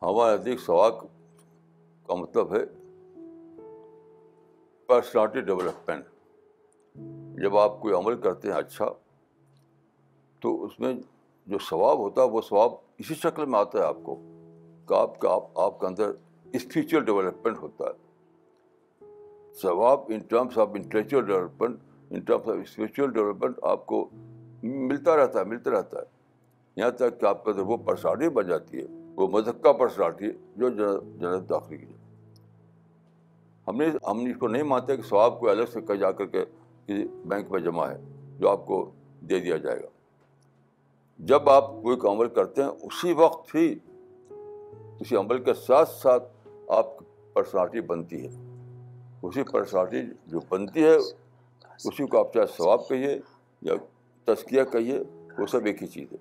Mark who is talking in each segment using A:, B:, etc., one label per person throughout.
A: ہمارے نزدیک ثواب کا مطلب ہے پرسنالٹی ڈیولپمنٹ. جب آپ کوئی عمل کرتے ہیں اچھا, تو اس میں جو ثواب ہوتا ہے وہ ثواب اسی شکل میں آتا ہے آپ کو کہ آپ کے اندر اسپریچول ڈیولپمنٹ ہوتا ہے. ثواب in terms of intellectual development, in terms of spiritual development آپ کو ملتا رہتا ہے, یہاں تک کہ آپ کے اندر وہ پرسنالٹی بن جاتی ہے, وہ مزکہ پرسنالٹی جو جنت داخلی کی ہے. ہم اس کو نہیں مانتے کہ ثواب کو الگ سے کہیں جا کر کے کسی بینک میں جمع ہے جو آپ کو دے دیا جائے گا. جب آپ کوئی عمل کرتے ہیں اسی وقت ہی اسی عمل کے ساتھ ساتھ آپ کی پرسنالٹی بنتی ہے. اسی پرسنالٹی جو بنتی ہے اسی کو آپ چاہے ثواب کہیے یا تزکیہ کہیے, وہ سب ایک ہی چیز ہے.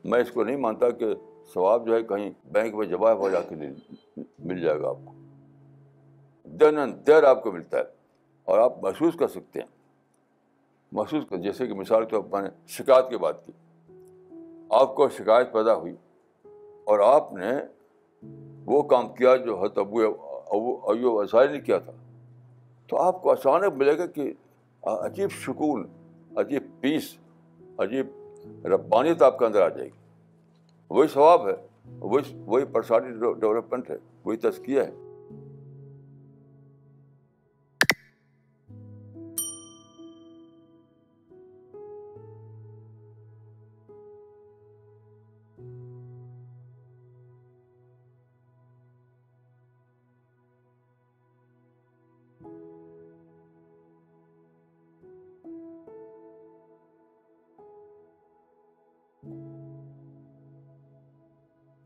A: میں اس کو نہیں مانتا کہ ثواب جو ہے کہیں بینک میں جمع ہو جا کے مل جائے گا آپ کو. دین اینڈ دیر آپ کو ملتا ہے اور آپ محسوس کر سکتے ہیں. جیسے کہ مثال کے طور پر میں نے شکایت کی بات کی, آپ کو شکایت پیدا ہوئی اور آپ نے وہ کام کیا جو حضرت ابو ایوب انصاری نے کیا تھا, تو آپ کو اچانک ملے گا کہ عجیب سکون, عجیب پیس, عجیب ربانیت آپ کے اندر آ جائے گی. وہی ثواب ہے, وہی پرسنالٹی ڈیولپمنٹ ہے, وہی تزکیہ ہے.